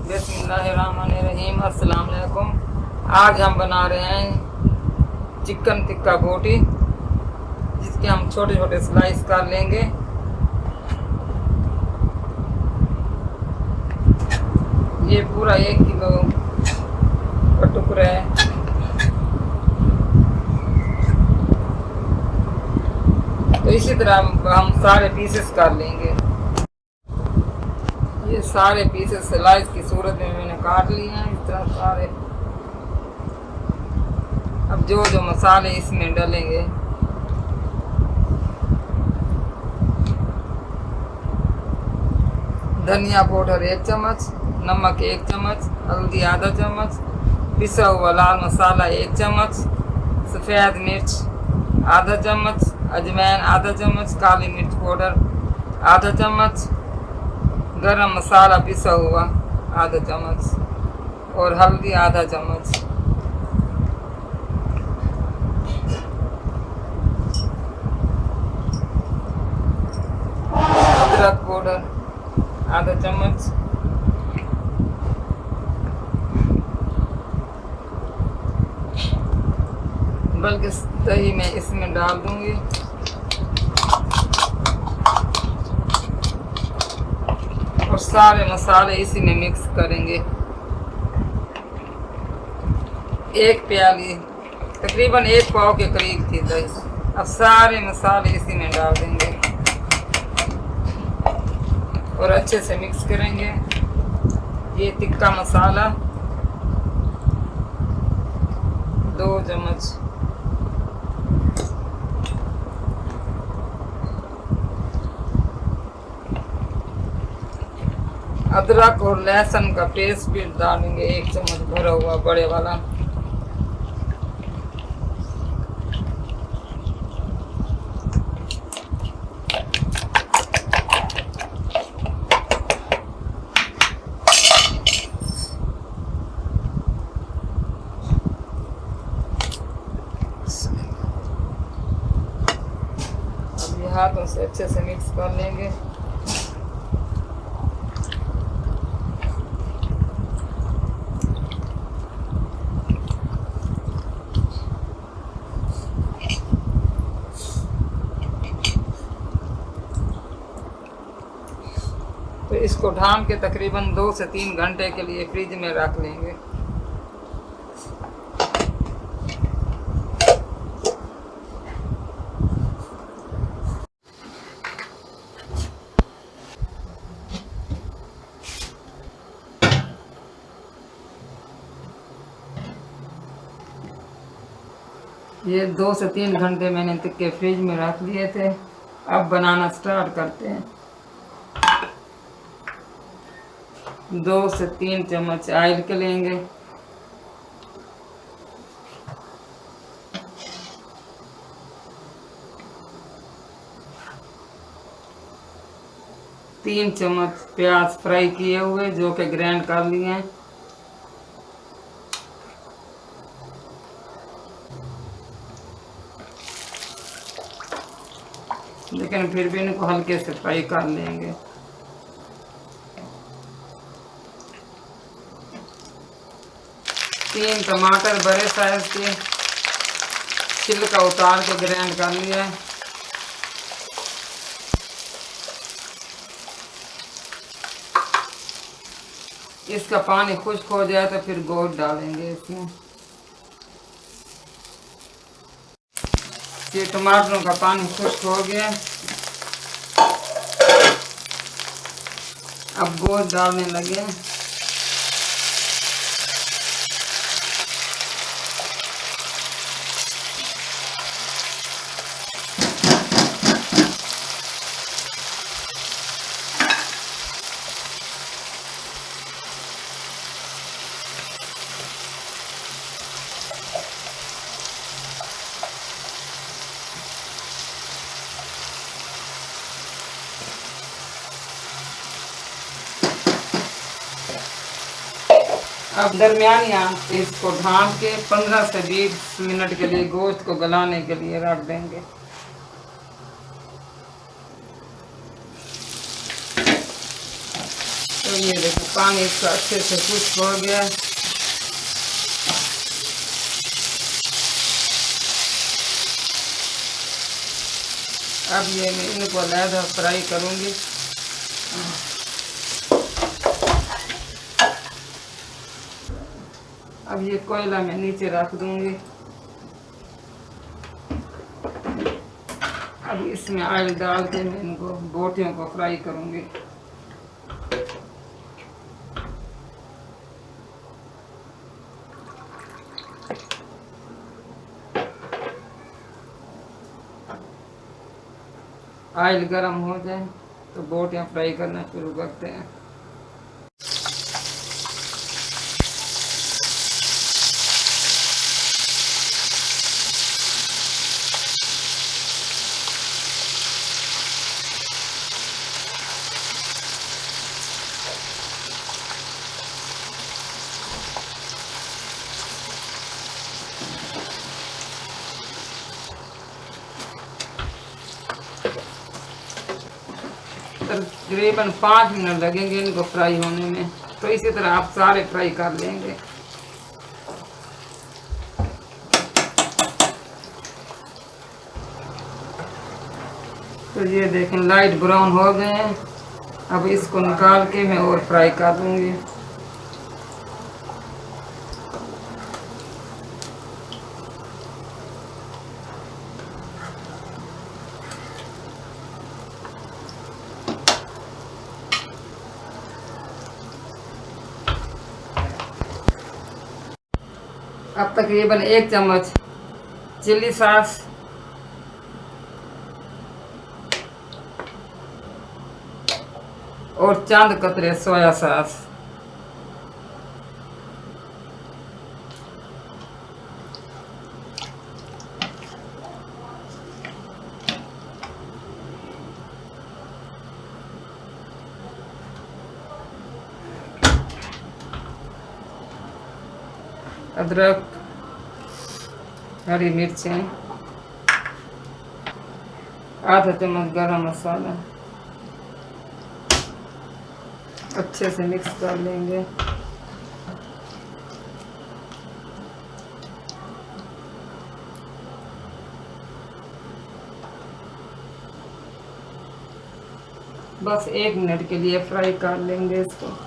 बिस्मिल्लाहिर्रहमानिर्रहीम। अस्सलाम वालेकुम। आज हम बना रहे हैं चिकन टिक्का बोटी, जिसके हम छोटे छोटे स्लाइस कर लेंगे। ये पूरा 1 किलो का टुकड़ा है। तो इसी तरह हम सारे पीसेस कर लेंगे। ये सारे पीसेस स्लाइस की सूरत में मैंने काट लिए हैं इस तरह सारे। अब जो जो मसाले इसमें डालेंगे, धनिया पाउडर 1 चम्मच, नमक 1 चम्मच, हल्दी आधा चम्मच, पिसा हुआ लाल मसाला 1 चम्मच, सफ़ेद मिर्च आधा चम्मच, अजवाइन आधा चम्मच, काली मिर्च पाउडर आधा चम्मच, गरम मसाला पिसा हुआ आधा चम्मच और हल्दी आधा चम्मच। अदरक पाउडर आधा चम्मच। बल्कि दही मैं इसमें डाल दूंगी। और सारे मसाले इसी में मिक्स करेंगे। 1 प्याली तकरीबन 1 पाव के करीब थी दही। अब सारे मसाले इसी में डाल देंगे और अच्छे से मिक्स करेंगे। ये टिक्का मसाला 2 चम्मच, अदरक और लहसुन का पेस्ट भी डालेंगे 1 चम्मच भरा हुआ बड़े वाला। अब ये हाथों से अच्छे से मिक्स कर लेंगे। तो इसको ढांक के तकरीबन 2 से 3 घंटे के लिए फ्रिज में रख लेंगे। ये 2 से 3 घंटे मैंने टिक्के फ्रिज में रख दिए थे। अब बनाना स्टार्ट करते हैं। 2 से 3 चम्मच ऑयल के लेंगे। तीन चम्मच प्याज फ्राई किए हुए जो कि ग्राइंड कर लिए हैं। लेकिन फिर भी इनको हल्के से फ्राई कर लेंगे। तीन टमाटर बड़े साइज के छिलका उतार के ग्राइंड कर लिया है। इसका पानी खुश्क हो जाए तो फिर गोश्त डालेंगे इसमें। ये टमाटरों का पानी खुश्क हो गया। अब गोश्त डालने लगे। अब दरमियानी आंच पे इसको ढांक के 15 से 20 मिनट के लिए गोश्त को गलाने के लिए रख देंगे। तो तो ये देखो पानी इसका अच्छे से खुश्क हो गया। अब ये मैं इनको अलग फ्राई करूँगी। अब ये कोयला मैं नीचे रख दूँगी। अब इसमें ऑयल डाल के मैं इनको बोटियों को फ्राई करूँगी। ऑयल गर्म हो जाए तो बोटियाँ फ्राई करना शुरू करते हैं। तकरीबन 5 मिनट लगेंगे इनको फ्राई होने में, तो इसी तरह आप सारे फ्राई कर लेंगे। तो ये देखें लाइट ब्राउन हो गए हैं। अब इसको निकाल के मैं और फ्राई कर दूंगी। अब तकरीबन 1 चम्मच चिल्ली सॉस, और चंद कतरे सोया सॉस। अदरक, हरी मिर्चें, आधा चम्मच गरम मसाला। अच्छे से मिक्स कर लेंगे। बस 1 मिनट के लिए फ्राई कर लेंगे इसको।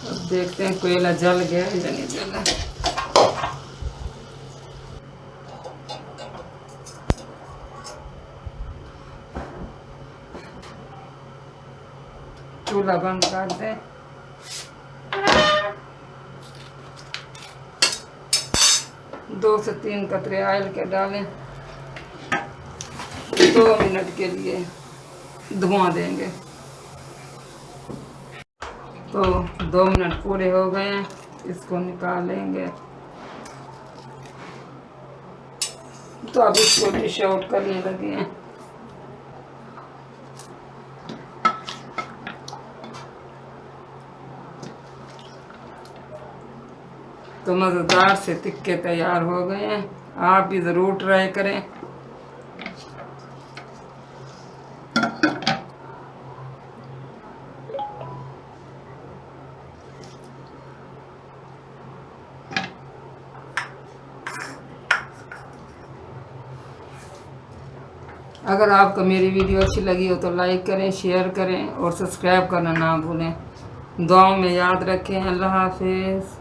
अब देखते हैं कोयला जल गया या नहीं जला। चूल्हा बंद कर दें। दो से 3 कतरे ऑयल के डालें। 2 मिनट के लिए धुआं देंगे। तो 2 मिनट पूरे हो गए हैं, इसको निकालेंगे। तो अब इसको डिश आउट करने लगे हैं। तो मज़ेदार से टिक्के तैयार हो गए हैं। आप भी ज़रूर ट्राई करें। अगर आपको मेरी वीडियो अच्छी लगी हो तो लाइक करें, शेयर करें और सब्सक्राइब करना ना भूलें। दुआओं में याद रखें। अल्लाह हाफिज़।